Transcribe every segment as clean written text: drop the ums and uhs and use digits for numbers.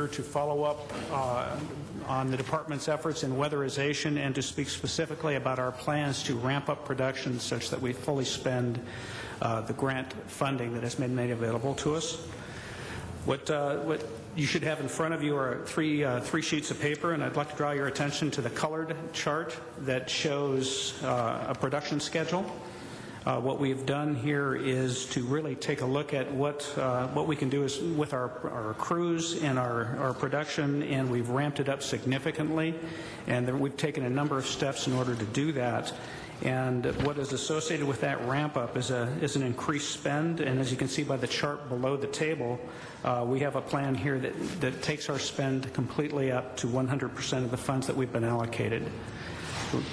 here to follow up on the department's efforts in weatherization and to speak specifically about our plans to ramp up production such that we fully spend the grant funding that has been made available to us. What you should have in front of you are three sheets of paper, and I'd like to draw your attention to the colored chart that shows a production schedule. What we've done here is to really take a look at what we can do is with our crews and our production, and we've ramped it up significantly, and then we've taken a number of steps in order to do that. And what is associated with that ramp up is an increased spend, and as you can see by the chart below the table, we have a plan here that takes our spend completely up to 100% of the funds that we've been allocated.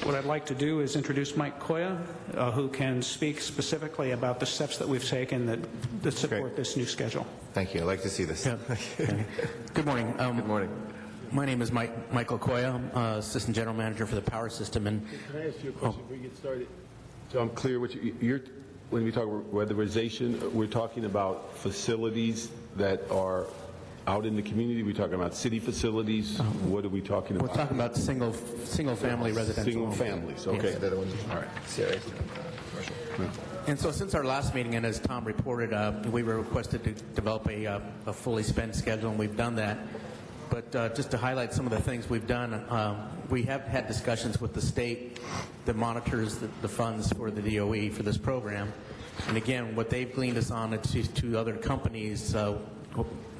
What I'd like to do is introduce Mike Koya, who can speak specifically about the steps that we've taken that support this new schedule. Thank you. I'd like to see this. Yeah. Good morning. Good morning. My name is Michael Koya. I'm Assistant General Manager for the Power System. And can I ask you a question before we get started? So I'm clear what when we talk weatherization, we're talking about facilities that are out in the community. We're talking about city facilities. What are we talking about? We're talking about single family residential. Single families. Okay. Yes. All right. Yeah. And so since our last meeting, and as Tom reported, we were requested to develop a fully spent schedule, and we've done that. But just to highlight some of the things we've done, we have had discussions with the state that monitors the funds for the DOE for this program. And again, what they've gleaned us on is to other companies,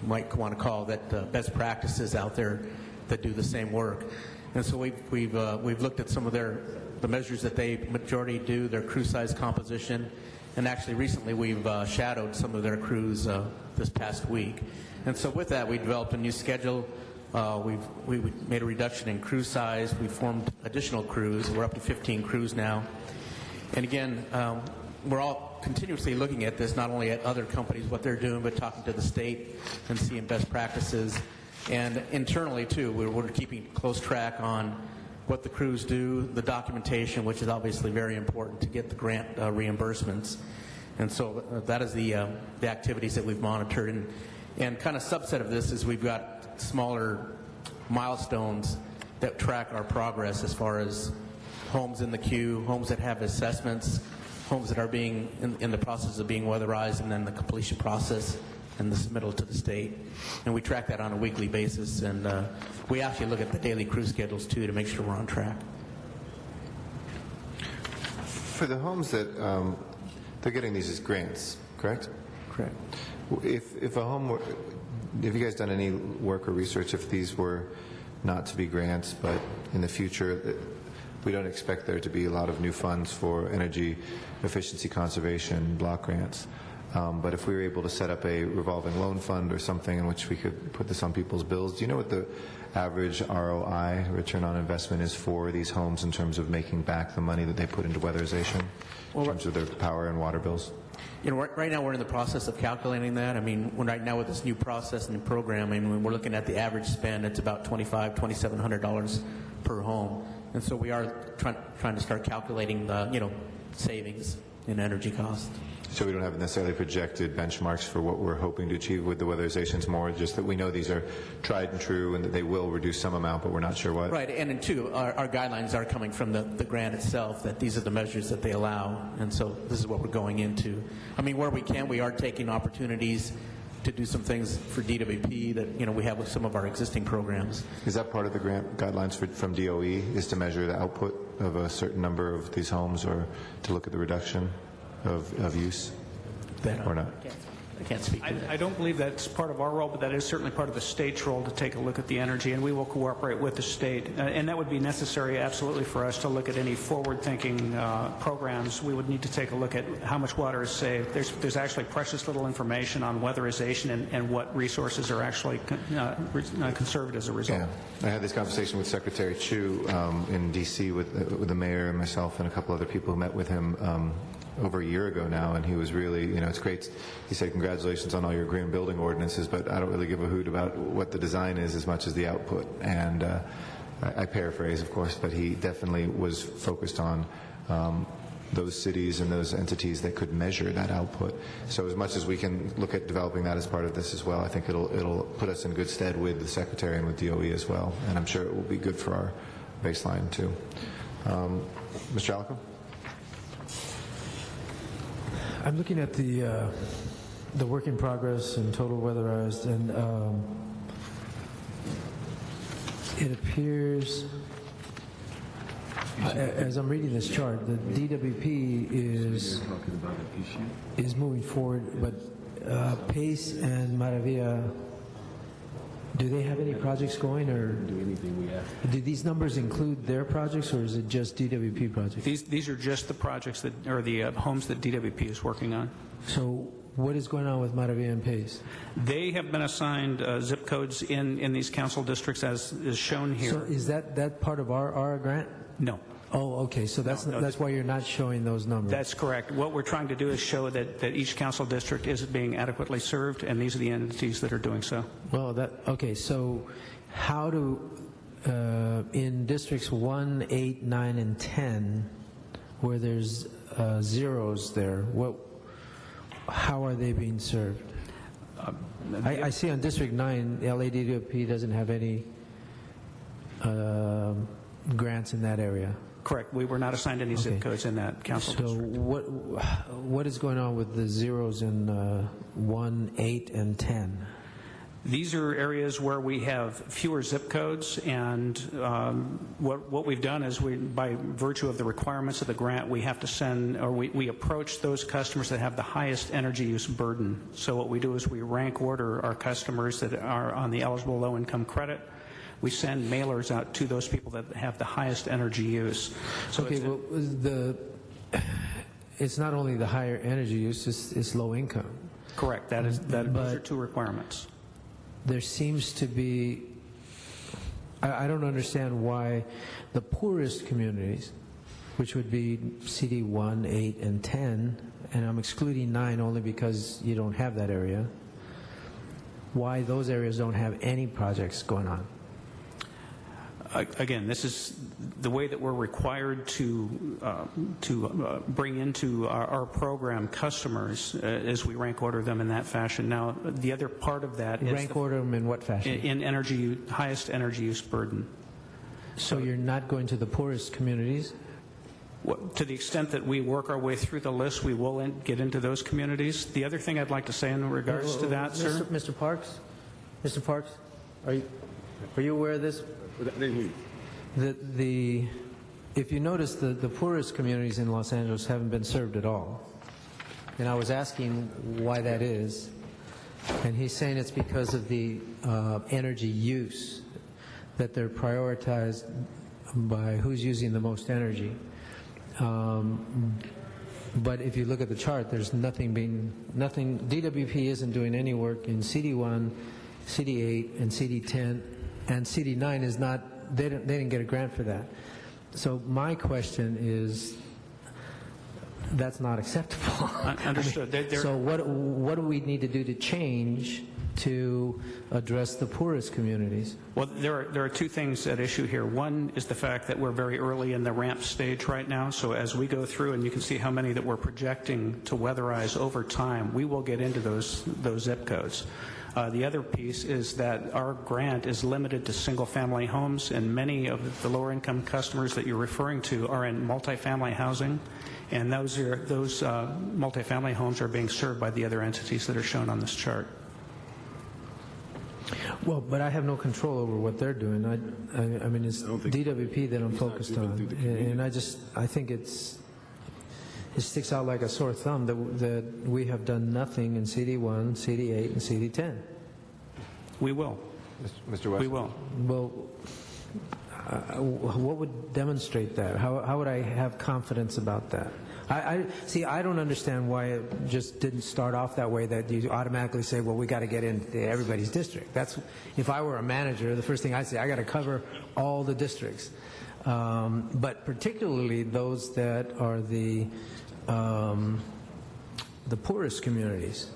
might want to call that best practices out there that do the same work. And so we've looked at some of the measures that they majority do, their crew size composition, and actually recently we've shadowed some of their crews this past week. And so with that, we developed a new schedule. We made a reduction in crew size. We formed additional crews. We're up to 15 crews now. And again, we're all continuously looking at this, not only at other companies, what they're doing, but talking to the state and seeing best practices. And internally, too, we're keeping close track on what the crews do, the documentation, which is obviously very important to get the grant reimbursements. And so that is the activities that we've monitored. And kind of subset of this is we've got smaller milestones that track our progress as far as homes in the queue, homes that have assessments, homes that are being in the process of being weatherized, and then the completion process and the submittal to the state. And we track that on a weekly basis, and we actually look at the daily crew schedules too to make sure we're on track. For the homes that they're getting these as grants, correct? Correct. If a home were, have you guys done any work or research if these were not to be grants, but in the future we don't expect there to be a lot of new funds for energy efficiency conservation block grants. But if we were able to set up a revolving loan fund or something in which we could put this on people's bills, do you know what the average ROI, return on investment, is for these homes in terms of making back the money that they put into weatherization, in terms of their power and water bills? You know, right now we're in the process of calculating that. I mean, right now with this new process and program, I mean, when we're looking at the average spend, it's about $2,700 per home. And so we are trying to start calculating the, savings in energy costs. So we don't have necessarily projected benchmarks for what we're hoping to achieve with the weatherizations, more just that we know these are tried and true and that they will reduce some amount, but we're not sure what. Right, and two, our guidelines are coming from the grant itself, that these are the measures that they allow, and so this is what we're going into. I mean, where we can, we are taking opportunities to do some things for DWP that, we have with some of our existing programs. Is that part of the grant guidelines from DOE, is to measure the output of a certain number of these homes or to look at the reduction of use, or not? I can't speak to that. I don't believe that's part of our role, but that is certainly part of the state's role to take a look at the energy, and we will cooperate with the state. And that would be necessary, absolutely, for us to look at any forward-thinking programs. We would need to take a look at how much water is saved. There's actually precious little information on weatherization and what resources are actually conserved as a result. Yeah. I had this conversation with Secretary Chu in D.C. with the mayor and myself and a couple other people who met with him over a year ago now, and he was really, it's great. He said, congratulations on all your green building ordinances, but I don't really give a hoot about what the design is as much as the output. And I paraphrase, of course, but he definitely was focused on those cities and those entities that could measure that output. So as much as we can look at developing that as part of this as well, I think it'll put us in good stead with the Secretary and with DOE as well, and I'm sure it will be good for our baseline too. Mr. Alico? I'm looking at the work in progress and total weatherized, and it appears, as I'm reading this chart, the DWP is moving forward, but Pace and Maravilla, do they have any projects going, or do these numbers include their projects, or is it just DWP projects? These are just the projects that, or the homes that DWP is working on. So what is going on with Maravilla and Pace? They have been assigned zip codes in these council districts as is shown here. So is that part of our grant? No. Oh, okay. So that's why you're not showing those numbers. That's correct. What we're trying to do is show that each council district is being adequately served, and these are the entities that are doing so. Well, okay. So how do, in districts 1, 8, 9, and 10, where there's zeros there, how are they being served? I see on District 9, LADWP doesn't have any grants in that area. Correct. We were not assigned any zip codes in that council So district. what is going on with the zeros in 1, 8, and 10? These are areas where we have fewer zip codes, and what we've done is by virtue of the requirements of the grant, we have to send, or we approach those customers that have the highest energy use burden. So what we do is we rank order our customers that are on the eligible low-income credit. We send mailers out to those people that have the highest energy use. So okay, it's not only the higher energy use, it's low income. Correct. Those are two requirements. There seems to be, I don't understand why the poorest communities, which would be CD 1, 8, and 10, and I'm excluding 9 only because you don't have that area, why those areas don't have any projects going on. Again, this is the way that we're required to bring into our program customers as we rank order them in that fashion. Now, the other part of that is rank order them in what fashion? In highest energy use burden. So you're not going to the poorest communities? To the extent that we work our way through the list, we will get into those communities. The other thing I'd like to say in regards to that, sir. Mr. Parks? Mr. Parks, are you aware of this? If you notice, the poorest communities in Los Angeles haven't been served at all. And I was asking why that is, and he's saying it's because of the energy use, that they're prioritized by who's using the most energy. But if you look at the chart, there's nothing, DWP isn't doing any work in CD1, CD8, and CD10, and CD9 is not, they didn't get a grant for that. So my question is, that's not acceptable. Understood. I mean, so what do we need to do to change to address the poorest communities? Well, there are two things at issue here. One is the fact that we're very early in the ramp stage right now, so as we go through, and you can see how many that we're projecting to weatherize over time, we will get into those zip codes. The other piece is that our grant is limited to single-family homes, and many of the lower-income customers that you're referring to are in multifamily housing, and those multifamily homes are being served by the other entities that are shown on this chart. Well, but I have no control over what they're doing. I mean, it's DWP that I'm focused on, and I think it sticks out like a sore thumb that we have done nothing in CD1, CD8, and CD10. We will. Mr. West? We will. Well, what would demonstrate that? How would I have confidence about that? I don't understand why it just didn't start off that way, that you automatically say, well, we got to get into everybody's district. That's, if I were a manager, the first thing I'd say, I got to cover all the districts. But particularly those that are the poorest communities,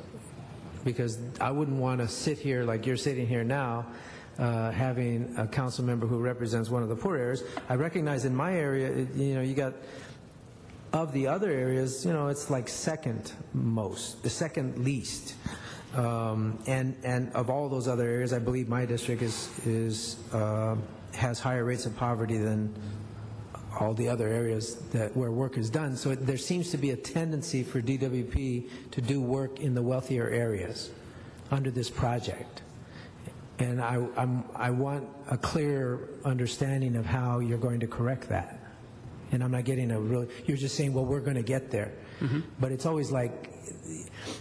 because I wouldn't want to sit here like you're sitting here now, having a council member who represents one of the poor areas. I recognize in my area, you got of the other areas, it's like second most, the second least. And of all those other areas, I believe my district has higher rates of poverty than all the other areas where work is done. So there seems to be a tendency for DWP to do work in the wealthier areas under this project. And I want a clear understanding of how you're going to correct that. And I'm not getting you're just saying, well, we're going to get there. Mm-hmm. But it's always like,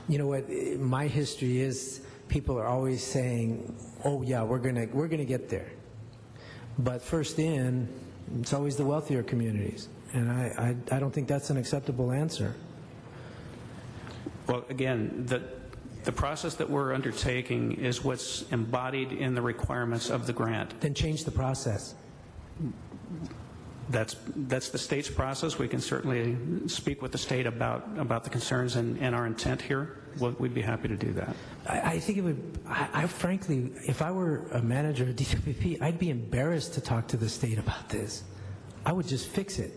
what my history is, people are always saying, oh yeah, we're going to get there. But first in, it's always the wealthier communities. And I don't think that's an acceptable answer. Well, again, the process that we're undertaking is what's embodied in the requirements of the grant. Then change the process. That's the state's process. We can certainly speak with the state about the concerns and our intent here. We'd be happy to do that. I think it would, I frankly, if I were a manager of DWP, I'd be embarrassed to talk to the state about this. I would just fix it.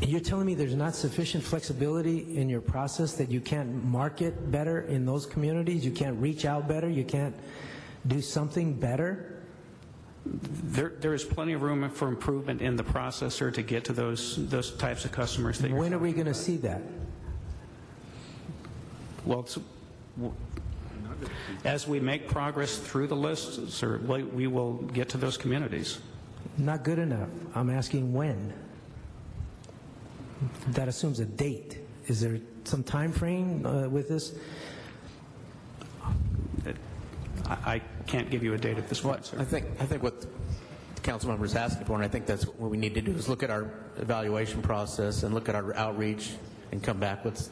And you're telling me there's not sufficient flexibility in your process, that you can't market better in those communities, you can't reach out better, you can't do something better? There is plenty of room for improvement in the processor to get to those types of customers. When are we going to see that? Well, as we make progress through the list, sir, we will get to those communities. Not good enough. I'm asking when. That assumes a date. Is there some time frame with this? I can't give you a date at this point, sir. I think what the council member is asking for, and I think that's what we need to do, is look at our evaluation process and look at our outreach and come back with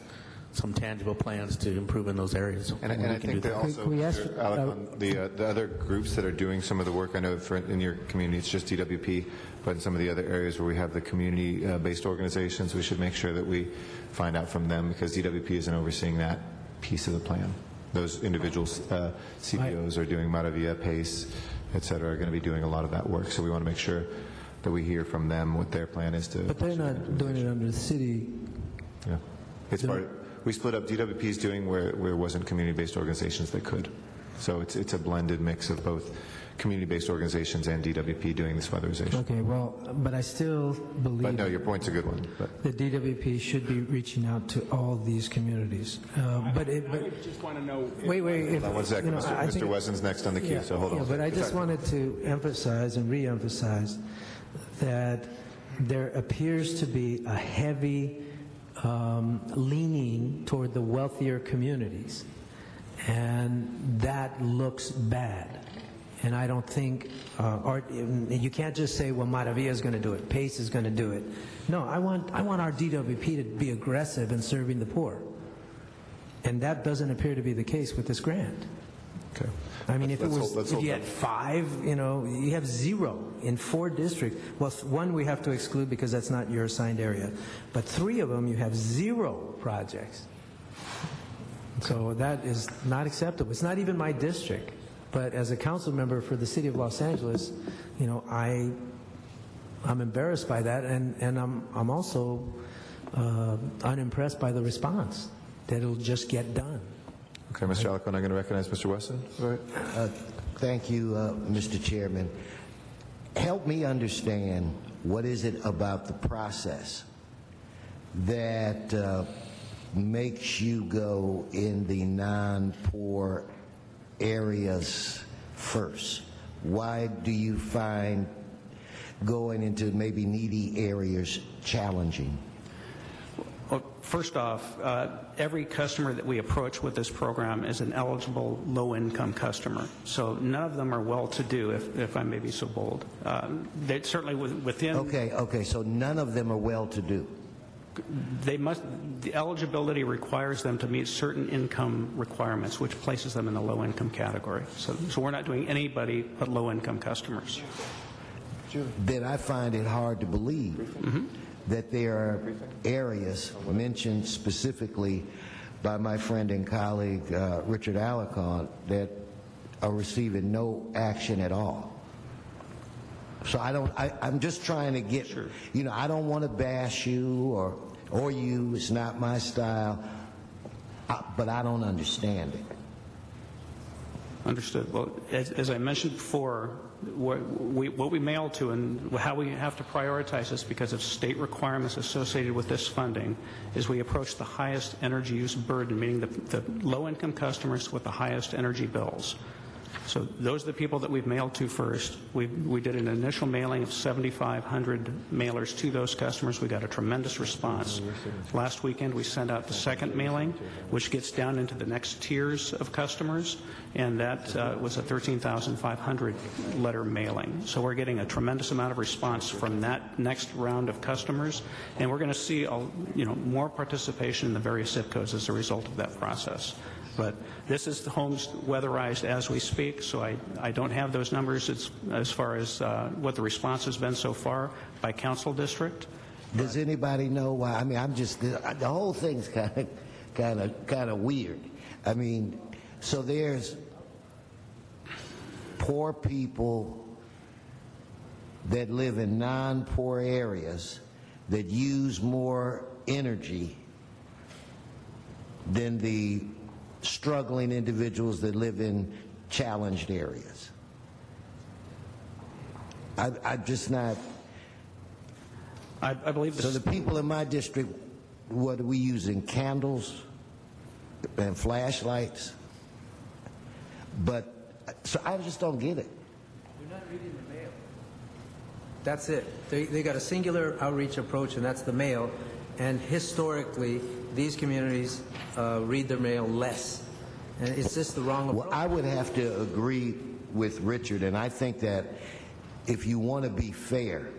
some tangible plans to improve in those areas. And I think that also, Mr. Alec, the other groups that are doing some of the work, I know in your community it's just DWP, but in some of the other areas where we have the community-based organizations, we should make sure that we find out from them, because DWP isn't overseeing that piece of the plan. Those individual CBOs are doing Maravilla, PACE, et cetera, are going to be doing a lot of that work. So we want to make sure that we hear from them what their plan is to. But they're not doing it under the city. Yeah, it's part. We split up. DWP is doing where it wasn't community-based organizations that could. So it's a blended mix of both community-based organizations and DWP doing this weatherization. Okay, well, but I still believe. But no, your point's a good one. But the DWP should be reaching out to all these communities. I would just want to know. Wait. one second, Mr. Wesson's next on the queue. So hold on. Yeah, but I just wanted to emphasize and re-emphasize that there appears to be a heavy leaning toward the wealthier communities, and that looks bad. And I don't think, you can't just say, well, Maravilla is going to do it, PACE is going to do it. No, I want our DWP to be aggressive in serving the poor. And that doesn't appear to be the case with this grant. Okay. I mean, if you had 5, you have 0 in 4 districts. Well, 1 we have to exclude because that's not your assigned area. But 3 of them, you have 0 projects. So that is not acceptable. It's not even my district. But as a council member for the city of Los Angeles, I'm embarrassed by that, and I'm also unimpressed by the response that it'll just get done. Okay, Mr. Alec, I'm going to recognize Mr. Wesson. Right. Thank you, Mr. Chairman. Help me understand, what is it about the process that makes you go in the non-poor areas first? Why do you find going into maybe needy areas challenging? Well, first off, every customer that we approach with this program is an eligible low-income customer. So none of them are well-to-do, if I may be so bold. They certainly within. Okay. So none of them are well-to-do. The eligibility requires them to meet certain income requirements, which places them in the low-income category. So we're not doing anybody but low-income customers. Then I find it hard to believe that there are areas mentioned specifically by my friend and colleague Richard Alicon that are receiving no action at all. So I'm just trying to get, you know, I don't want to bash you or you. It's not my style. But I don't understand it. Understood. Well, as I mentioned before, what we mail to and how we have to prioritize this because of state requirements associated with this funding is we approach the highest energy use burden, meaning the low-income customers with the highest energy bills. So those are the people that we've mailed to first. We did an initial mailing of 7,500 mailers to those customers. We got a tremendous response. Last weekend we sent out the second mailing, which gets down into the next tiers of customers, and that was a 13,500 letter mailing. So we're getting a tremendous amount of response from that next round of customers, and we're going to see more participation in the various zip codes as a result of that process. But this is the homes weatherized as we speak, so I don't have those numbers as far as what the response has been so far by council district. Does anybody know why? I mean, the whole thing's kind of weird. I mean, so there's poor people that live in non-poor areas that use more energy than the struggling individuals that live in challenged areas. I'm just not. I believe this. So the people in my district, what are we using? Candles and flashlights? But so I just don't get it. You're not reading the mail. That's it. They got a singular outreach approach, and that's the mail. And historically, these communities read their mail less. And it's just the wrong approach. Well, I would have to agree with Richard, and I think that if you want to be fair,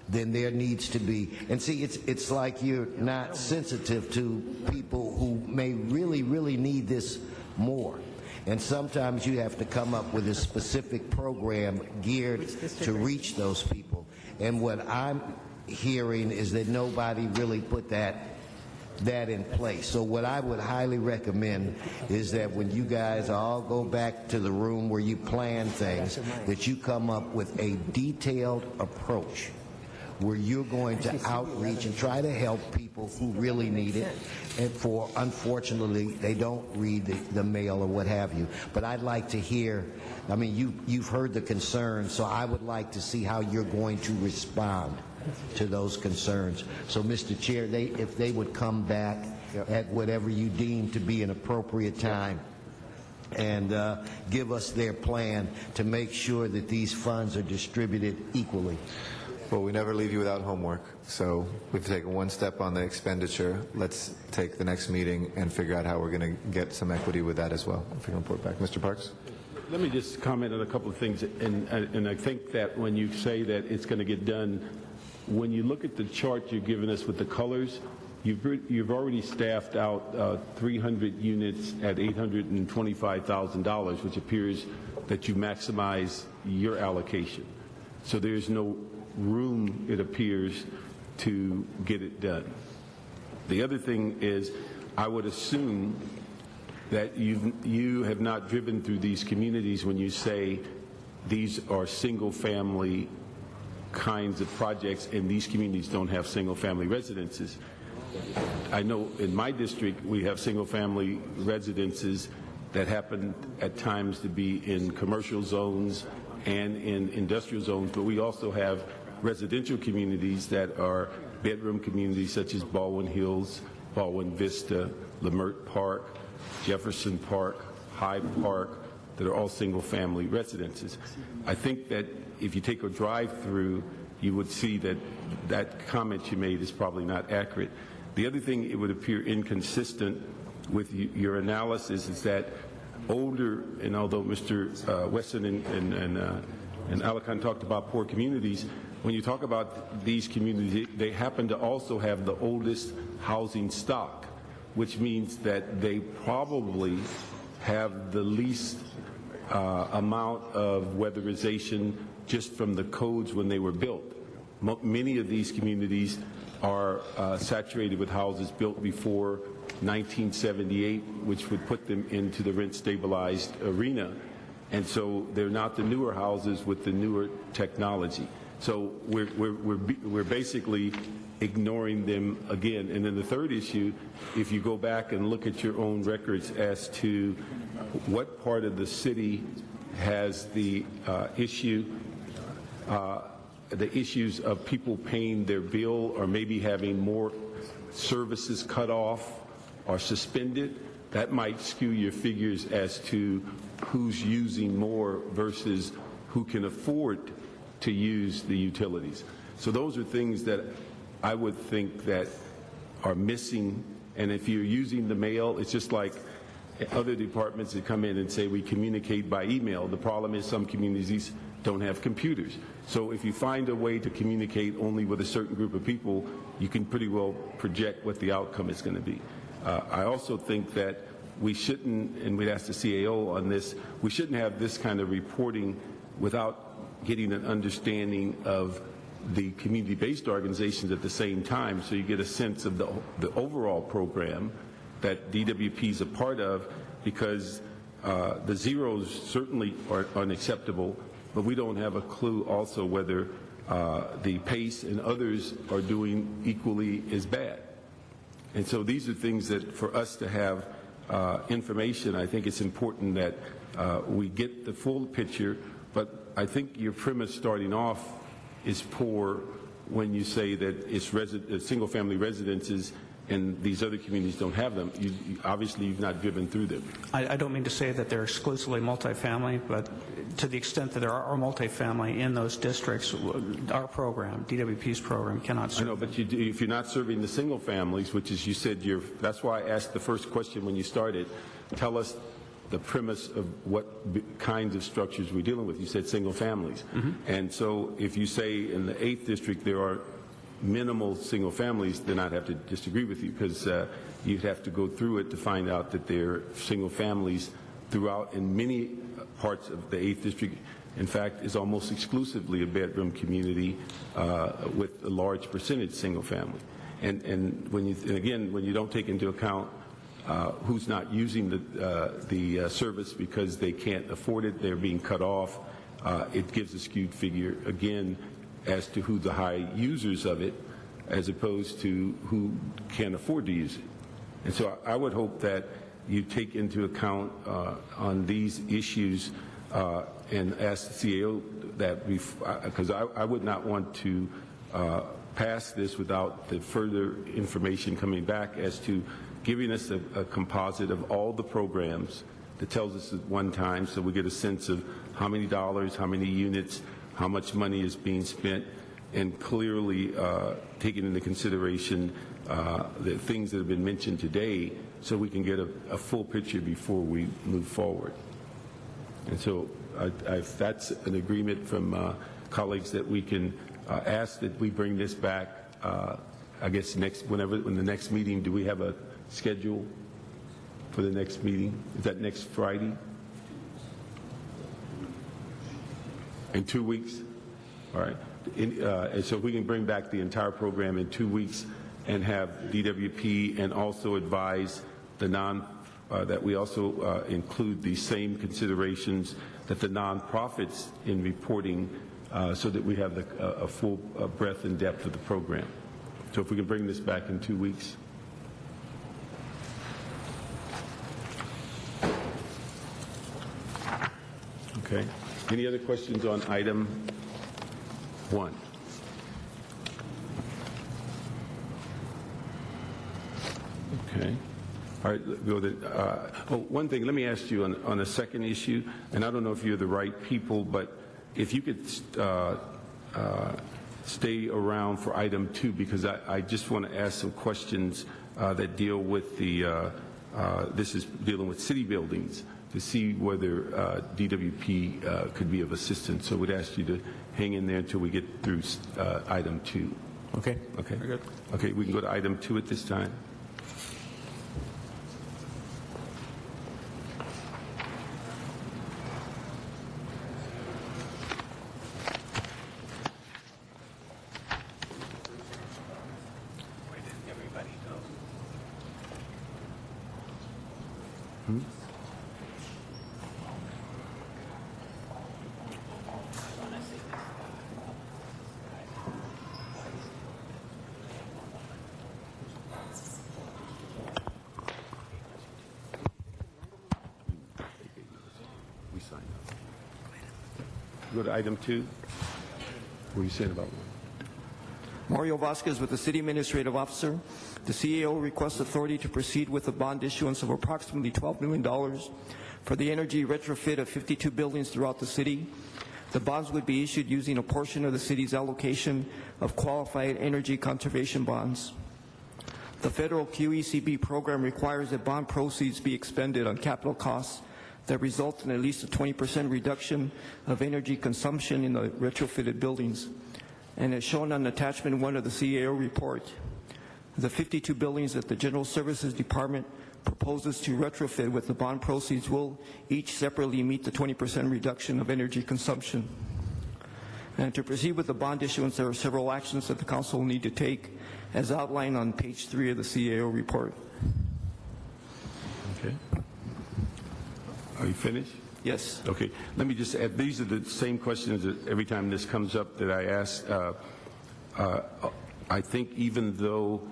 then there needs to be, and see, it's like you're not sensitive to people who may really, really need this more. And sometimes you have to come up with a specific program geared to reach those people. And what I'm hearing is that nobody really put that in place. So what I would highly recommend is that when you guys all go back to the room where you plan things, that you come up with a detailed approach where you're going to outreach and try to help people who really need it. And unfortunately, they don't read the mail or what have you. But I'd like to hear, I mean, you've heard the concerns, so I would like to see how you're going to respond to those concerns. So, Mr. Chair, if they would come back at whatever you deem to be an appropriate time and give us their plan to make sure that these funds are distributed equally. Well, we never leave you without homework. So we've taken one step on the expenditure. Let's take the next meeting and figure out how we're going to get some equity with that as well. If you can report back. Mr. Parks? Let me just comment on a couple of things. And I think that when you say that it's going to get done, when you look at the chart you're giving us with the colors, you've already staffed out 300 units at $825,000, which appears that you maximize your allocation. So there's no room, it appears, to get it done. The other thing is, I would assume that you have not driven through these communities when you say these are single-family kinds of projects and these communities don't have single-family residences. I know in my district we have single-family residences that happen at times to be in commercial zones and in industrial zones, but we also have residential communities that are bedroom communities such as Baldwin Hills, Baldwin Vista, Lamert Park, Jefferson Park, Hyde Park, that are all single-family residences. I think that if you take a drive-through, you would see that that comment you made is probably not accurate. The other thing, it would appear inconsistent with your analysis is that older, and although Mr. Wesson and Alakan talked about poor communities, when you talk about these communities, they happen to also have the oldest housing stock, which means that they probably have the least amount of weatherization just from the codes when they were built. Many of these communities are saturated with houses built before 1978, which would put them into the rent-stabilized arena. And so they're not the newer houses with the newer technology. So we're basically ignoring them again. And then the third issue, if you go back and look at your own records as to what part of the city has the issues of people paying their bill or maybe having more services cut off or suspended, that might skew your figures as to who's using more versus who can afford to use the utilities. So those are things that I would think that are missing. And if you're using the mail, it's just like other departments that come in and say we communicate by email. The problem is some communities don't have computers. So if you find a way to communicate only with a certain group of people, you can pretty well project what the outcome is going to be. I also think that we shouldn't, and we'd ask the CAO on this, we shouldn't have this kind of reporting without getting an understanding of the community-based organizations at the same time, so you get a sense of the overall program that DWP is a part of, because the zeros certainly are unacceptable, but we don't have a clue also whether the PACE and others are doing equally as bad. And so these are things that for us to have information, I think it's important that we get the full picture, but I think your premise starting off is poor when you say that it's single-family residences and these other communities don't have them. Obviously, you've not driven through them. I don't mean to say that they're exclusively multifamily, but to the extent that there are multifamily in those districts, our program, DWP's program, cannot serve. I know, but if you're not serving the single families, which is, you said, that's why I asked the first question when you started, tell us the premise of what kinds of structures we're dealing with. You said single families. Mm-hmm. And so if you say in the 8th district there are minimal single families, then I'd have to disagree with you, because you'd have to go through it to find out that there are single families throughout in many parts of the 8th district. In fact, is almost exclusively a bedroom community with a large percentage single family. And again, when you don't take into account who's not using the service because they can't afford it, they're being cut off, it gives a skewed figure, again, as to who the high users of it, as opposed to who can afford to use it. And so I would hope that you take into account on these issues and ask the CAO that, because I would not want to pass this without the further information coming back as to giving us a composite of all the programs that tells us at one time, so we get a sense of how many dollars, how many units, how much money is being spent, and clearly taking into consideration the things that have been mentioned today, so we can get a full picture before we move forward. And so if that's an agreement from colleagues that we can ask that we bring this back, I guess in the next meeting, do we have a schedule for the next meeting? Is that next Friday? In 2 weeks? All right. And so if we can bring back the entire program in 2 weeks and have DWP and also advise the that we also include the same considerations that the nonprofits in reporting, so that we have a full breadth and depth of the program. So if we can bring this back in 2 weeks. Okay. Any other questions on item 1? Okay. All right. Go to, one thing. Let me ask you on a second issue, and I don't know if you're the right people, but if you could stay around for item 2, because I just want to ask some questions that deal with the. This is dealing with city buildings, to see whether DWP could be of assistance. So we'd ask you to hang in there until we get through item 2. Okay. Okay. Very good. Okay, we can go to item 2 at this time. Where did everybody go? We signed up. Go to item 2. What are you saying about one? Mario Vasquez with the City Administrative Officer. The CAO requests authority to proceed with a bond issuance of approximately $12 million for the energy retrofit of 52 buildings throughout the city. The bonds would be issued using a portion of the city's allocation of qualified energy conservation bonds. The federal QECB program requires that bond proceeds be expended on capital costs that result in at least a 20% reduction of energy consumption in the retrofitted buildings. And as shown on attachment 1 of the CAO report, the 52 buildings that the General Services Department proposes to retrofit with the bond proceeds will each separately meet the 20% reduction of energy consumption. And to proceed with the bond issuance, there are several actions that the Council will need to take, as outlined on page 3 of the CAO report. Okay. Are you finished? Yes. Okay. Let me just add, these are the same questions that every time this comes up that I ask. I think even though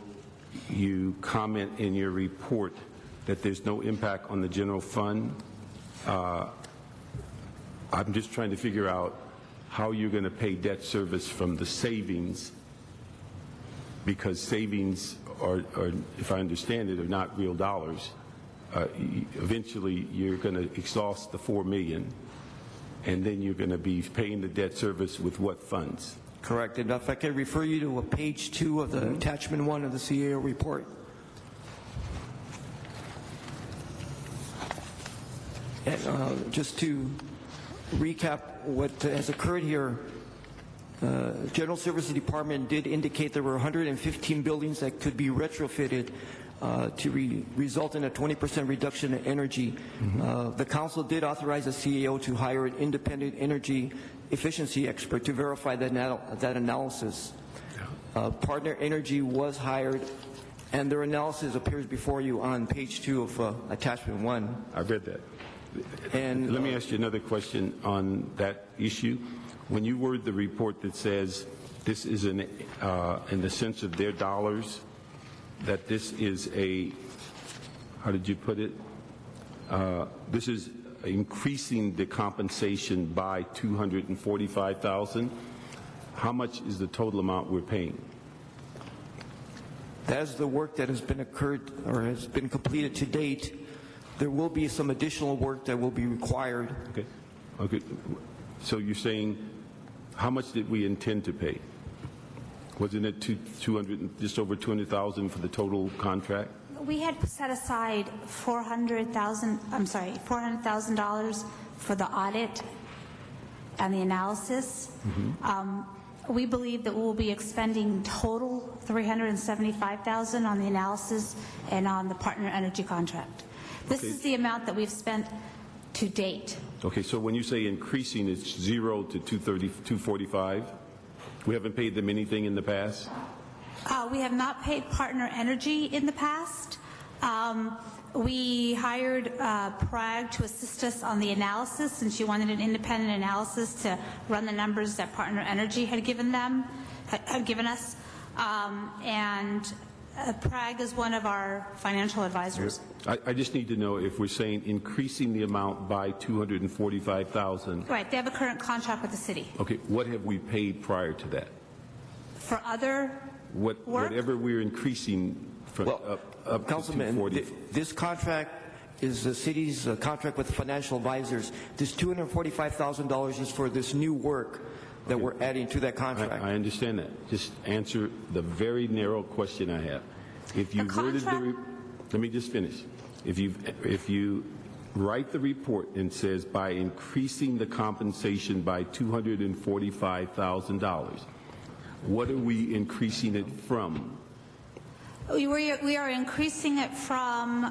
you comment in your report that there's no impact on the general fund, I'm just trying to figure out how you're going to pay debt service from the savings, because savings are, if I understand it, are not real dollars. Eventually you're going to exhaust the $4 million, and then you're going to be paying the debt service with what funds? Correct. And if I could refer you to page 2 of the attachment 1 of the CAO report. And, just to recap what has occurred here, General Services Department did indicate there were 115 buildings that could be retrofitted to result in a 20% reduction in energy. The Council did authorize the CAO to hire an independent energy efficiency expert to verify that analysis. Partner Energy was hired, and their analysis appears before you on page 2 of attachment 1. I read that. And let me ask you another question on that issue. When you word the report that says this is in the sense of their dollars, that this is a, how did you put it? This is increasing the compensation by $245,000. How much is the total amount we're paying? that is the work that has been occurred or has been completed to date. There will be some additional work that will be required. Okay. Okay. So you're saying, how much did we intend to pay? Wasn't it 200, just over 200,000 for the total contract? We had set aside $400,000 for the audit and the analysis. We believe that we'll be expending total $375,000 on the analysis and on the partner energy contract. This is the amount that we've spent to date. Okay, so when you say increasing, it's 0 to 245? We haven't paid them anything in the past? We have not paid partner energy in the past. We hired Prague to assist us on the analysis, and she wanted an independent analysis to run the numbers that partner energy had given us. Prague is one of our financial advisors. I just need to know if we're saying increasing the amount by $245,000. Right, they have a current contract with the city. Okay, what have we paid prior to that? For other work? Whatever we're increasing from up to Councilman, 240. this contract is the city's contract with financial advisors. This $245,000 is for this new work that we're adding to that contract. I understand that. Just answer the very narrow question I have. If you worded let me just finish. If you write the report and says by increasing the compensation by $245,000, what are we increasing it from? We are increasing it from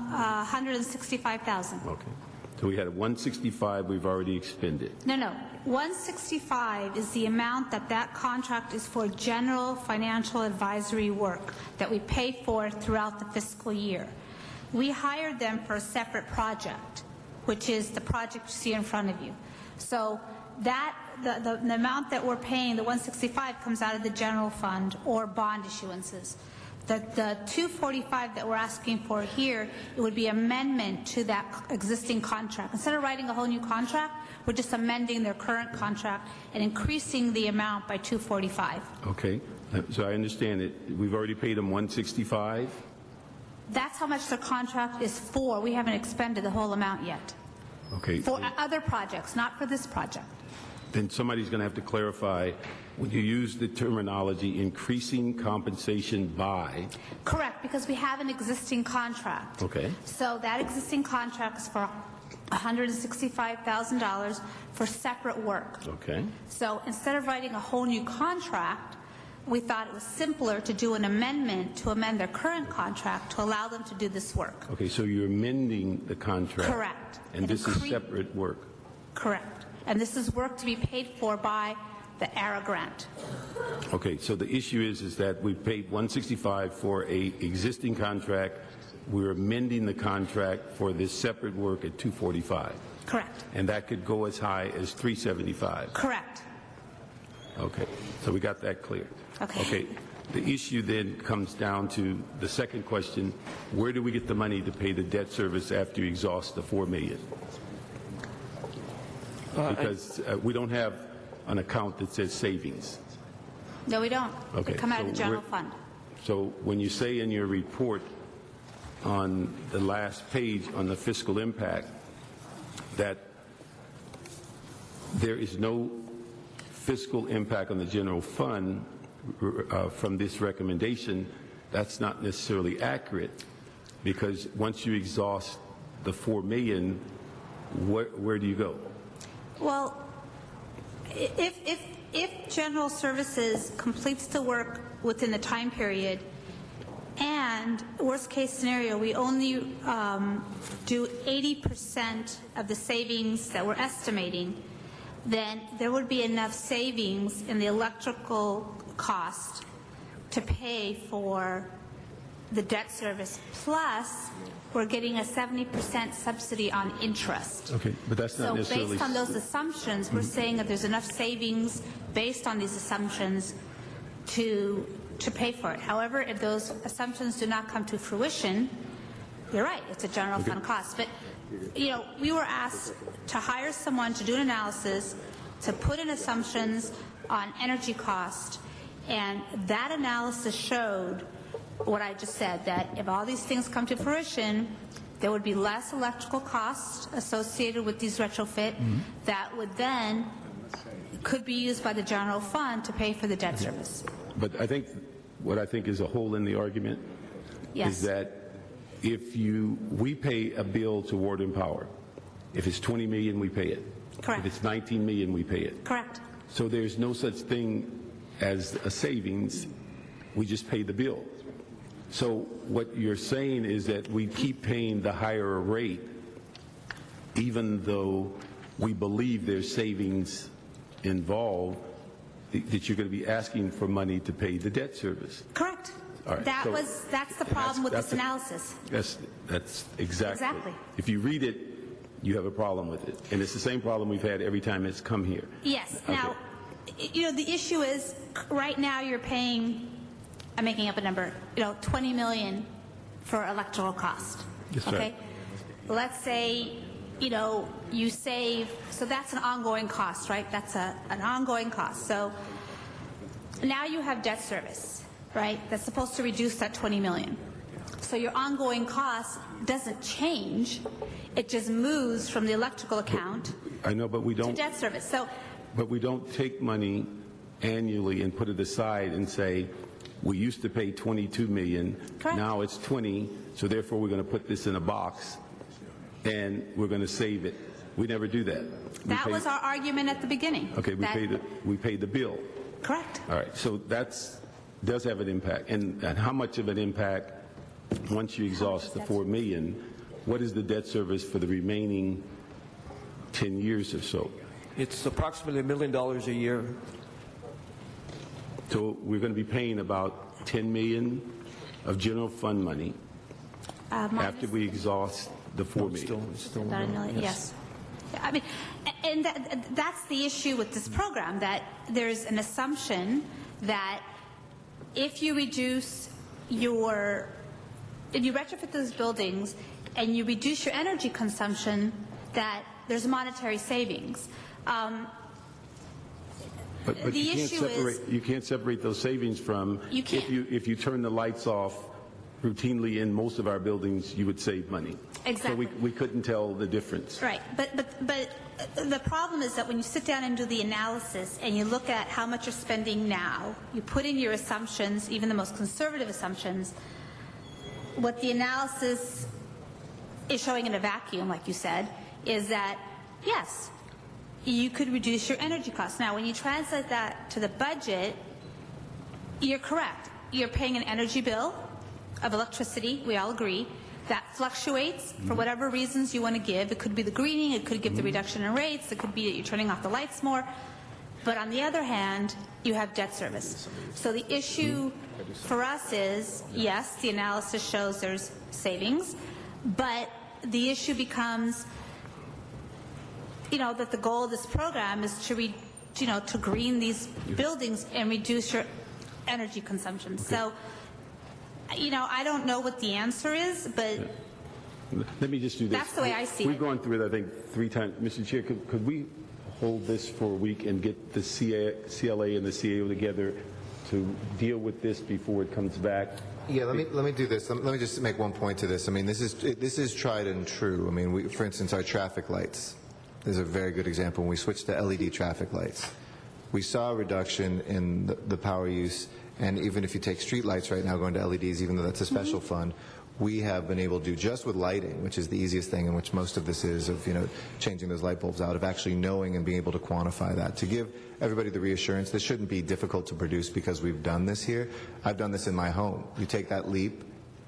$165,000. Okay. So we had a 165 we've already expended. No. 165 is the amount that contract is for general financial advisory work that we pay for throughout the fiscal year. We hired them for a separate project, which is the project you see in front of you. So that the amount that we're paying, the 165, comes out of the general fund or bond issuances. the 245 that we're asking for here, it would be amendment to that existing contract. Instead of writing a whole new contract, we're just amending their current contract and increasing the amount by 245. Okay, so I understand it. We've already paid them 165. That's how much the contract is for. We haven't expended the whole amount yet. Okay. For other projects, not for this project. Then somebody's going to have to clarify, when you use the terminology increasing compensation by, Correct, because we have an existing contract. okay, So that existing contract is for $165,000 for separate work. okay, So instead of writing a whole new contract, we thought it was simpler to do an amendment to amend their current contract to allow them to do this work. okay, so you're amending the contract. Correct. And this is separate work. Correct. And this is work to be paid for by the ARA grant. Okay, so the issue is that we paid 165 for a existing contract. We're amending the contract for this separate work at 245. Correct. And that could go as high as 375. Correct. Okay, so we got that clear. Okay. The issue then comes down to the second question: where do we get the money to pay the debt service after you exhaust the $4 million? Because we don't have an account that says savings. No, we don't. Okay, They come out of the so general we're- fund. So when you say in your report on the last page on the fiscal impact that there is no fiscal impact on the general fund from this recommendation, that's not necessarily accurate, because once you exhaust the $4 million, where do you go? Well, if General Services completes the work within the time period, and worst case scenario, we only do 80% of the savings that we're estimating, then there would be enough savings in the electrical cost to pay for the debt service. Plus, we're getting a 70% subsidy on interest. Okay, but that's not So necessarily... based on those assumptions, we're saying that there's enough savings based on these assumptions to pay for it. However, if those assumptions do not come to fruition, you're right, it's a general fund cost. But, you know, we were asked to hire someone to do an analysis, to put in assumptions on energy cost, and that analysis showed what I just said, that if all these things come to fruition, there would be less electrical costs associated with these retrofit that would then could be used by the general fund to pay for the debt service. But I think what I think is a hole in the argument Yes. is that if we pay a bill to Water and Power, if it's $20 million, we pay it. Correct. If it's $19 million, we pay it. Correct. So there's no such thing as a savings. We just pay the bill. So what you're saying is that we keep paying the higher rate even though we believe there's savings involved, that you're going to be asking for money to pay the debt service. Correct. All right, That's the problem with this analysis. That's exactly. Exactly. If you read it, you have a problem with it. And it's the same problem we've had every time it's come here. Yes. Okay. Now, you know, the issue is right now you're paying, I'm making up a number, you know, $20 million for electrical cost. Yes, okay? right. Let's say, you know, you save, so that's an ongoing cost, right? That's an ongoing cost. So now you have debt service, right? That's supposed to reduce that $20 million. So your ongoing cost doesn't change. It just moves from the electrical account I know, but we to don't. debt service. So But we don't take money annually and put it aside and say, we used to pay $22 million, Correct. now it's 20, so therefore we're going to put this in a box and we're going to save it. We never do that. that was our argument at the beginning. Okay, we pay the bill. Correct. All right, so does have an impact. And how much of an impact, once you exhaust the $4 million, what is the debt service for the remaining 10 years or so? It's approximately $1 million a year. So we're going to be paying about $10 million of general fund money after we exhaust the $4 million. It's still About $1 million, yes. I mean, and that's the issue with this program, that there's an assumption that if you reduce if you retrofit those buildings and you reduce your energy consumption, that there's monetary savings. But The you can't issue separate, is- you can't separate those savings from, You can't. if you turn the lights off routinely in most of our buildings, you would save money. Exactly. So we couldn't tell the difference. Right, but the problem is that when you sit down and do the analysis and you look at how much you're spending now, you put in your assumptions, even the most conservative assumptions, what the analysis is showing in a vacuum, like you said, is that, yes, you could reduce your energy costs. Now, when you translate that to the budget, you're correct. You're paying an energy bill of electricity, we all agree. That fluctuates for whatever reasons you want to give. It could be the greening, it could give the reduction in rates, it could be that you're turning off the lights more. But on the other hand, you have debt service. So the issue for us is, yes, the analysis shows there's savings, but the issue becomes, that the goal of this program is to to green these buildings and reduce your energy consumption. So, I don't know what the answer is, but Let me just do this. That's the way I see We've it. gone through it, I think, 3 times. Mr. Chair, could we hold this for a week and get the CLA and the CAO together to deal with this before it comes back? Yeah, let me do this. Let me just make one point to this. I mean, this is tried and true. I mean, for instance, our traffic lights is a very good example. When we switched to LED traffic lights, we saw a reduction in the power use. And even if you take street lights right now going to LEDs, even though that's a special fund, we have been able to do just with lighting, which is the easiest thing in which most of this is, of changing those light bulbs out, of actually knowing and being able to quantify that, to give everybody the reassurance. This shouldn't be difficult to produce because we've done this here. I've done this in my home. You take that leap,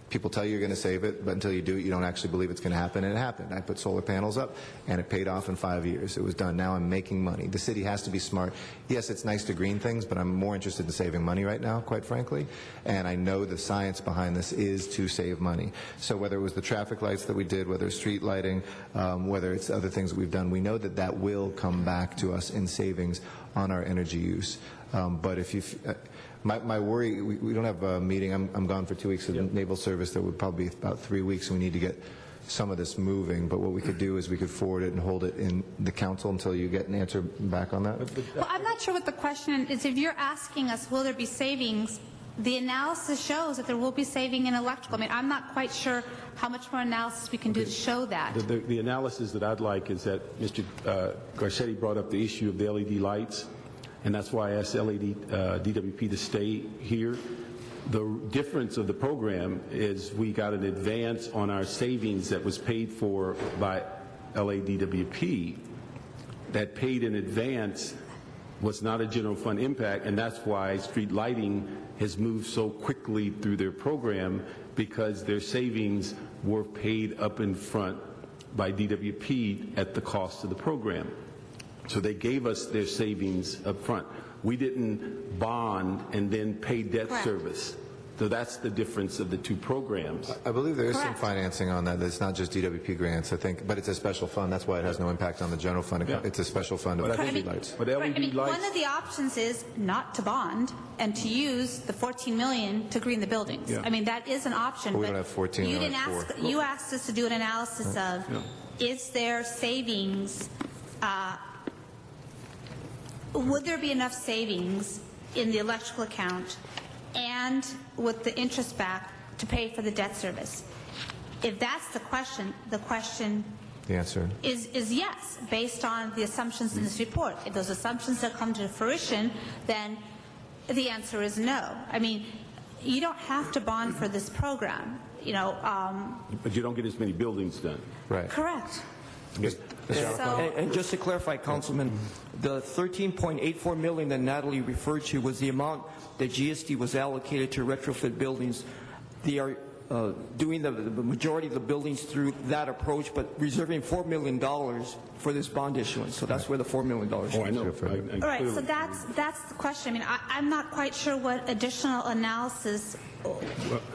people tell you you're going to save it, but until you do it, you don't actually believe it's going to happen, and it happened. I put solar panels up, and it paid off in 5 years. It was done. Now I'm making money. The city has to be smart. Yes, it's nice to green things, but I'm more interested in saving money right now, quite frankly, and I know the science behind this is to save money. So whether it was the traffic lights that we did, whether it's street lighting, whether it's other things that we've done, we know that that will come back to us in savings on our energy use. But if you... My worry, we don't have a meeting. I'm gone for 2 weeks of the Naval Service. There would probably be about 3 weeks, and we need to get some of this moving. But what we could do is we could forward it and hold it in the council until you get an answer back on that. Well, I'm not sure what the question is. If you're asking us, will there be savings, the analysis shows that there will be saving in electrical. I mean, I'm not quite sure how much more analysis we can do to show that. The analysis that I'd like is that Mr. Garcetti brought up the issue of the LED lights, and that's why I asked DWP to stay here. The difference of the program is we got an advance on our savings that was paid for by LADWP. That paid in advance was not a general fund impact, and that's why street lighting has moved so quickly through their program, because their savings were paid up in front by DWP at the cost of the program. So they gave us their savings up front. We didn't bond and then pay debt Correct. service. So that's the difference of the two programs. I believe there is some Correct. financing on that. It's not just DWP grants, I think, but it's a special fund. That's why it has no impact on the general fund. Yeah. It's a special fund of But I think- street lights. But Right, LED lights, one of the options is not to bond and to use the $14 million to green the buildings. Yeah. I mean, that is an option. But we don't have 14, You we didn't only have ask. 4. You asked us to do an analysis of, is there savings? Would there be enough savings in the electrical account and with the interest back to pay for the debt service? If that's the question The answer. is yes, based on the assumptions in this report. If those assumptions don't come to fruition, then the answer is no. I mean, you don't have to bond for this program, but you don't get as many buildings done. Right. correct. And, and just to clarify, Councilman, the $13.84 million that Natalie referred to was the amount that GSD was allocated to retrofit buildings. They are doing the majority of the buildings through that approach, but reserving $4 million for this bond issuance. So that's where the $4 million is. Oh, I know. All right, so that's the question. I mean, I'm not quite sure what additional analysis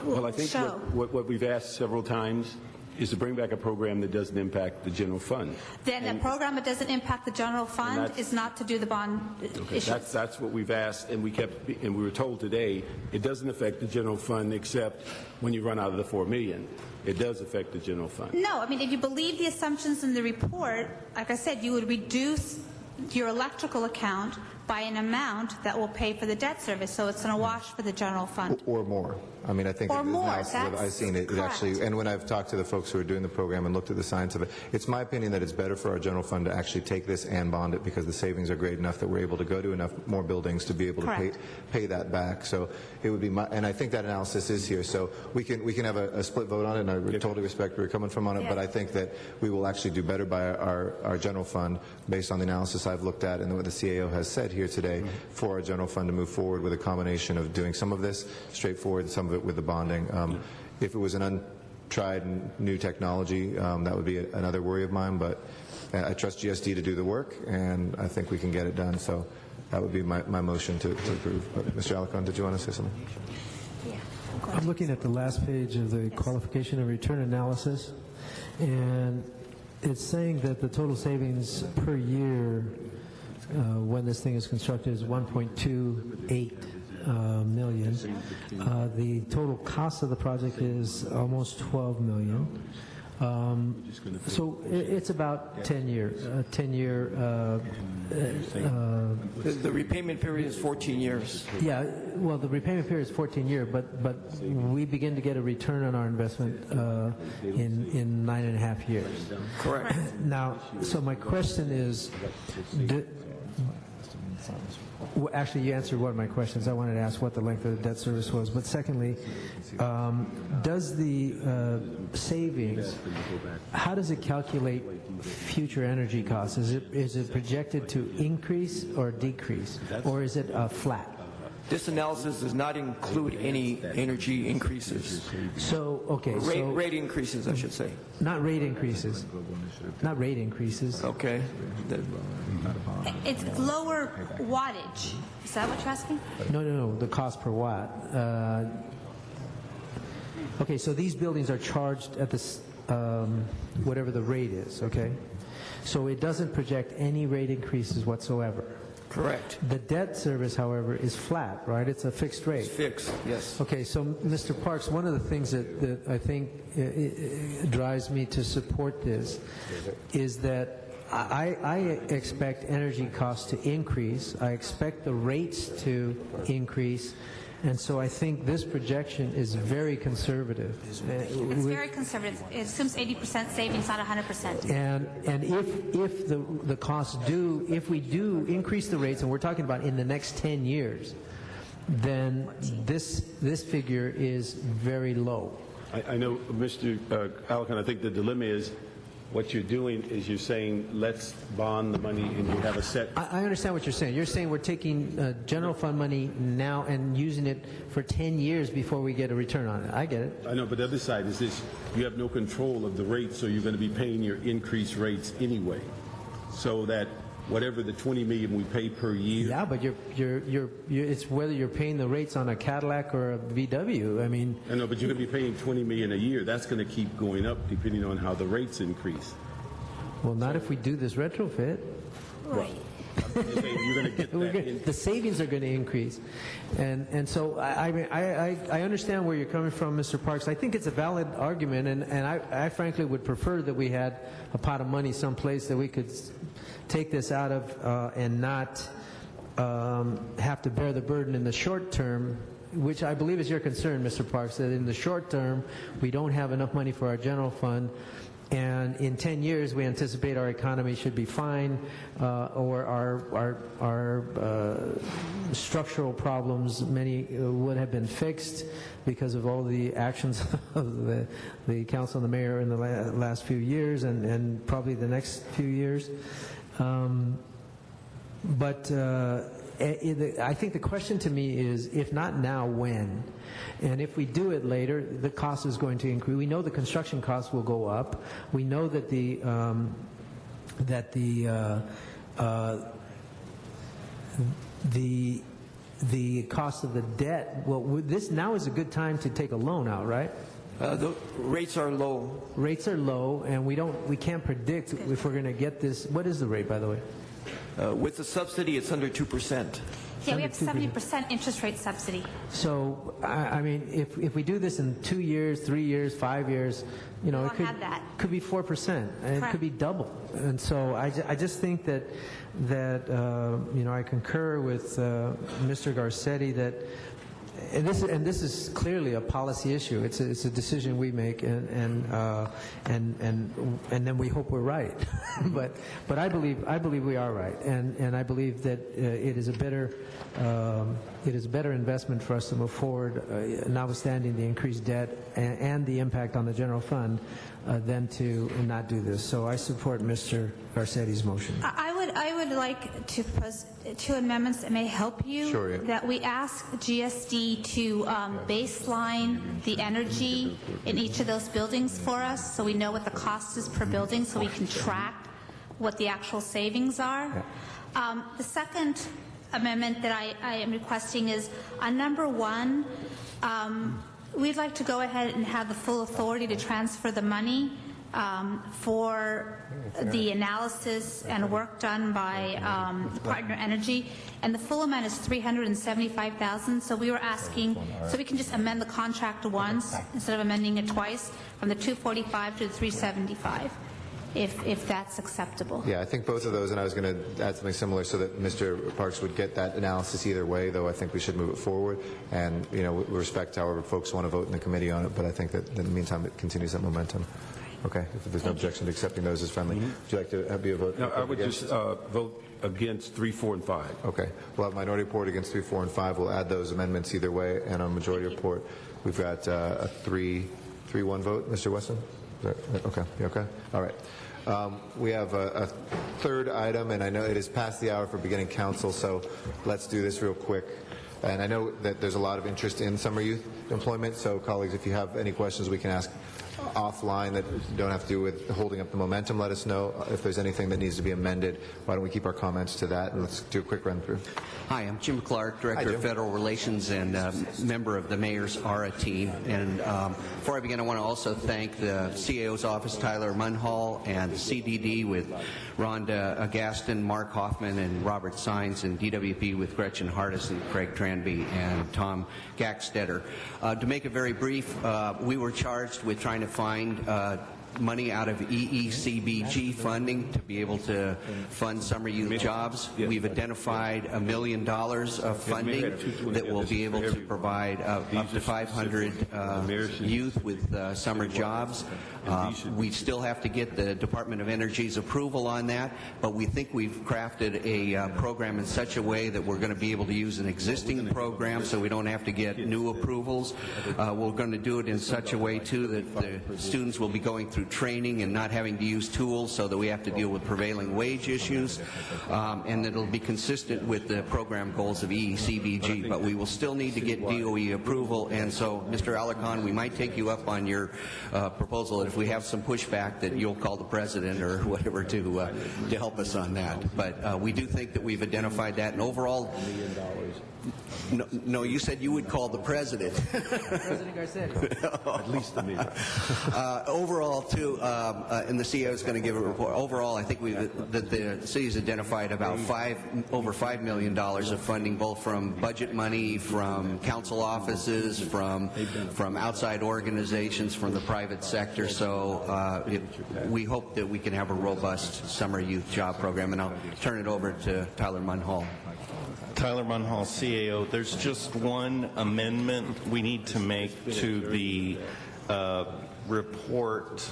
Well, I think show. what we've asked several times is to bring back a program that doesn't impact the general fund. Then a program that doesn't impact the general fund that's- is not to do the bond Okay, issuance. that's what we've asked, and we were told today, it doesn't affect the general fund except when you run out of the $4 million. It does affect the general fund. No, I mean, if you believe the assumptions in the report, like I said, you would reduce your electrical account by an amount that will pay for the debt service, so it's going to wash for the general fund. Or more. I mean, I think Or the more, analysis that I've that's seen, it actually, correct. and when I've talked to the folks who are doing the program and looked at the science of it, it's my opinion that it's better for our general fund to actually take this and bond it because the savings are great enough that we're able to go to enough more buildings to be able to Correct. pay that back. So it would be my, and I think that analysis is here. So we can have a split vote on it, and I totally respect where you're coming from on it, Yeah. but I think that we will actually do better by our general fund based on the analysis I've looked at and what the CAO has said here today for our general fund to move forward with a combination of doing some of this straightforward and some of it with the bonding. If it was an untried and new technology, that would be another worry of mine, but I trust GSD to do the work, and I think we can get it done. So that would be my motion to approve. But Mr. Alarcon, did you want to say something? I'm looking at the last page of the qualification of return analysis, and it's saying that the total savings per year when this thing is constructed is 1.28 million. The total cost of the project is almost 12 million. So it's about 10 years. 10-year. The repayment period is 14 years. Yeah. Well, the repayment period is 14 years, but we begin to get a return on our investment in 9.5 years. Correct. Now, so my question is. Well, actually, you answered one of my questions. I wanted to ask what the length of the debt service was. But secondly, does the savings, how does it calculate future energy costs? Is it projected to increase or decrease? Or is it flat? This analysis does not include any energy increases. So, okay. So Rate increases, I should say. not rate increases. Not rate increases. Okay. It's lower wattage. Is that what you're asking? No, the cost per watt. Okay, so these buildings are charged at this, whatever the rate is, okay? So it doesn't project any rate increases whatsoever. Correct. The debt service, however, is flat, right? It's a fixed rate. Fixed, yes. Okay, so Mr. Parks, one of the things that I think drives me to support this is that I expect energy costs to increase. I expect the rates to increase. And so I think this projection is very conservative. It's very conservative. It assumes 80% savings, not 100%. And if the costs do, if we do increase the rates, and we're talking about in the next 10 years, then this figure is very low. I know, Mr. Alarcon, I think the dilemma is what you're doing is you're saying, let's bond the money and you have a set. I understand what you're saying. You're saying we're taking general fund money now and using it for 10 years before we get a return on it. I get it. I know, but the other side is this, you have no control of the rates, so you're going to be paying your increased rates anyway. So that whatever the $20 million we pay per year. Yeah, but it's whether you're paying the rates on a Cadillac or a VW. I mean, I know, but you're going to be paying $20 million a year. That's going to keep going up depending on how the rates increase. well, not if we do this retrofit. Right. You're saying you're going to get that The savings are going to increase, and so I understand where you're coming from, Mr. Parks. I think it's a valid argument, and I frankly would prefer that we had a pot of money someplace that we could take this out of and not have to bear the burden in the short term, which I believe is your concern, Mr. Parks, that in the short term we don't have enough money for our general fund. And in 10 years, we anticipate our economy should be fine, or our structural problems, many would have been fixed because of all the actions of the council and the mayor in the last few years and probably the next few years. But I think the question to me is, if not now, when? And if we do it later, the cost is going to increase. We know the construction costs will go up. We know that the cost of the debt. Well, this now is a good time to take a loan out, right? The rates are low. Rates are low, and we can't predict if we're going to get this. What is the rate, by the way? With the subsidy, it's under 2%. Yeah, we have 70% interest rate subsidy. So, I mean, if we do this in 2 years, 3 years, 5 years, you know, We won't have that. could be 4%, and it Correct. could be double. And so I just think that you know, I concur with Mr. Garcetti that, and this is clearly a policy issue. It's a decision we make, and then we hope we're right. but I believe we are right, and I believe that it is a better investment for us to move forward, notwithstanding the increased debt and the impact on the general fund, than to not do this. So I support Mr. Garcetti's motion. I would like to pose two amendments that may help you. Sure, yeah. That we ask GSD to baseline the energy in each of those buildings for us, so we know what the cost is per building, so we can track what the actual savings are. The second amendment that I am requesting is on number 1. We'd like to go ahead and have the full authority to transfer the money for the analysis and work done by Partner Energy, and the full amount is $375,000. So we were asking, so we can just amend the contract once instead of amending it twice, from the $245 to the $375. If that's acceptable. Yeah, I think both of those, and I was going to add something similar so that Mr. Parks would get that analysis either way, though I think we should move it forward. And, you know, we respect however folks want to vote in the committee on it, but I think that in the meantime it continues that momentum. Okay, if there's no objection to accepting those as friendly. Would you like to have a vote? No, I would just vote against 3, 4, and 5. Okay. We'll have minority report against 3, 4, and 5. We'll add those amendments either way. And on majority report, we've got a 3-1 vote. Mr. Weston? Okay. You okay? All right. We have a third item, and I know it is past the hour for beginning council, so let's do this real quick. And I know that there's a lot of interest in summer youth employment, so colleagues, if you have any questions we can ask offline that don't have to do with holding up the momentum, let us know. If there's anything that needs to be amended, why don't we keep our comments to that, and let's do a quick run through. Hi, I'm Jim Clark, Director Jim. of Federal Relations and member of the Mayor's ARA team. And before I begin, I want to also thank the CAO's office, Tyler Munhall, and CDD with Rhonda Gaston, Mark Hoffman, and Robert Sines, and DWP with Gretchen Hardison, Craig Tranby, and Tom Gackstetter. To make it very brief, we were charged with trying to find money out of EECBG funding to be able to fund summer youth jobs. We've identified $1 million of funding that will be able to provide up to 500 youth with summer jobs. We still have to get the Department of Energy's approval on that, but we think we've crafted a program in such a way that we're going to be able to use an existing program so we don't have to get new approvals. We're going to do it in such a way, too, that the students will be going through training and not having to use tools so that we have to deal with prevailing wage issues, and it'll be consistent with the program goals of EECBG, but we will still need to get DOE approval. And so, Mr. Alarcon, we might take you up on your proposal that if we have some pushback that you'll call the president or whatever to help us on that. But we do think that we've identified that, and overall, no, you said you would call the president. President Garcetti. At least to me. Overall, too, and the CEO is going to give a report. Overall, I think that the city's identified about over $5 million of funding, both from budget money, from council offices, from outside organizations, from the private sector. So we hope that we can have a robust summer youth job program. And I'll turn it over to Tyler Munhall. Tyler Munhall, CAO. There's just one amendment we need to make to the report,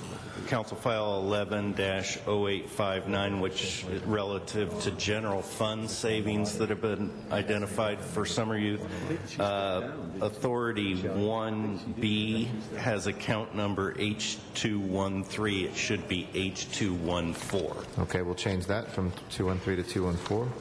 Council File 11-0859, which is relative to general fund savings that have been identified for summer youth. Authority 1B has account number H213. It should be H214. Okay, we'll change that from 213 to 214.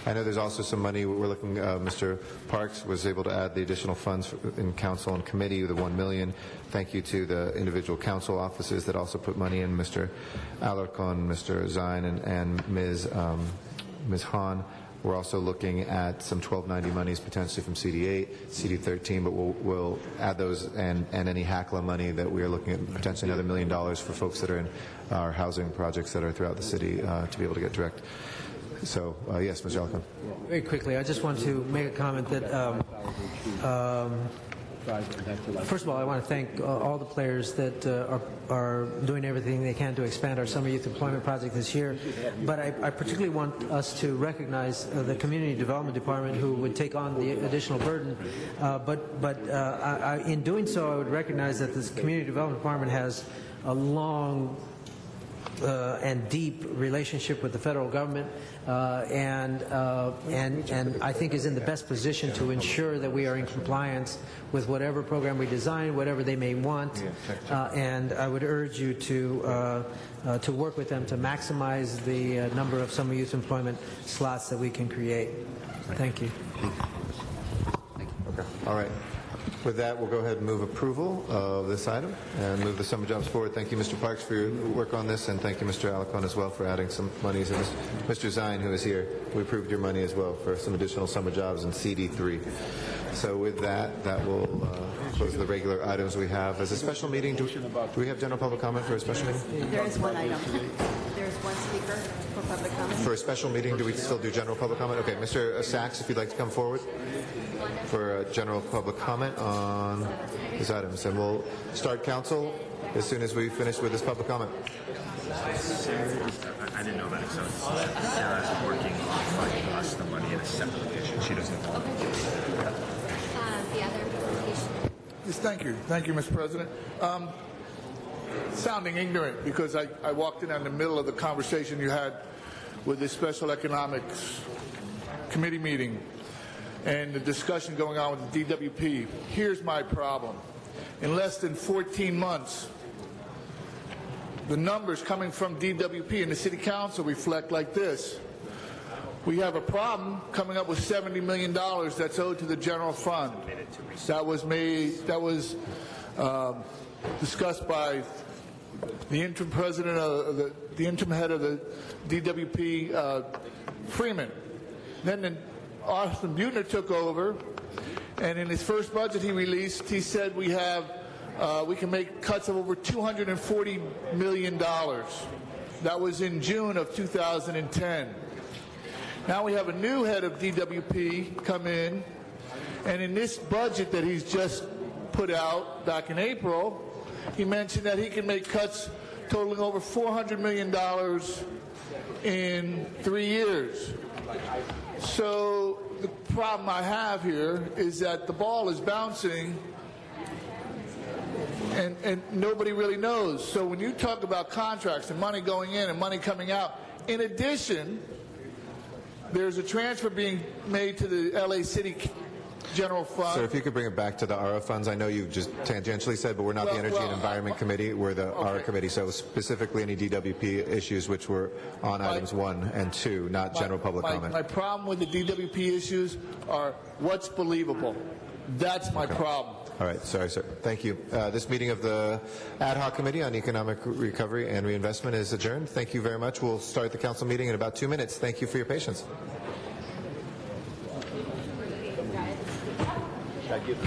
I know there's also some money we're looking. Mr. Parks was able to add the additional funds in council and committee, the $1 million. Thank you to the individual council offices that also put money in. Mr. Alarcon, Mr. Zine, and Ms. Hahn. We're also looking at some 1290 monies potentially from CD8, CD13, but we'll add those and any HACLA money that we are looking at potentially another $1 million for folks that are in our housing projects that are throughout the city to be able to get direct. So, yes, Mr. Alacon. Very quickly, I just want to make a comment that, first of all, I want to thank all the players that are doing everything they can to expand our summer youth employment project this year. But I particularly want us to recognize the Community Development Department, who would take on the additional burden. In doing so, I would recognize that this Community Development Department has a long and deep relationship with the federal government, and I think is in the best position to ensure that we are in compliance with whatever program we design, whatever they may want. And I would urge you to work with them to maximize the number of summer youth employment slots that we can create. Thank you. Okay. All right. With that, we'll go ahead and move approval of this item and move the summer jobs forward. Thank you, Mr. Parks, for your work on this, and thank you, Mr. Alacon, as well, for adding some monies. And Mr. Zine, who is here, we approved your money as well for some additional summer jobs in CD3. So with that, that will close the regular items we have. As a special meeting, do we have general public comment for a special meeting? There is one item. There's one speaker for public comment. For a special meeting, do we still do general public comment? Okay, Mr. Sachs, if you'd like to come forward for general public comment on these items. And we'll start council as soon as we finish with this public comment. I didn't know that, so Sarah's working on finding us the money in a separate edition. She doesn't know. The other application. Yes, thank you. Thank you, Mr. President. Sounding ignorant, because I walked in the middle of the conversation you had with the Special Economics Committee meeting and the discussion going on with the DWP. Here's my problem. In less than 14 months, the numbers coming from DWP and the City Council reflect like this. We have a problem coming up with $70 million that's owed to the general fund. That was discussed by the interim president of the interim head of the DWP, Freeman. Then Austin Buettner took over, and in his first budget he released, he said we can make cuts of over $240 million. That was in June of 2010. Now we have a new head of DWP come in, and in this budget that he's just put out back in April, he mentioned that he can make cuts totaling over $400 million in 3 years. So the problem I have here is that the ball is bouncing and nobody really knows. So when you talk about contracts and money going in and money coming out, in addition, there's a transfer being made to the LA City General Fund. Sir, if you could bring it back to the ARA funds. I know you just tangentially said, but we're not the Energy and Environment Committee. We're the ARA Committee. So specifically any DWP issues which were on items 1 and 2, not general public comment. My problem with the DWP issues are what's believable. That's my problem. All right. Sorry, sir. Thank you. This meeting of the Ad Hoc Committee on Economic Recovery and Reinvestment is adjourned. Thank you very much. We'll start the council meeting in about 2 minutes. Thank you for your patience. Should I give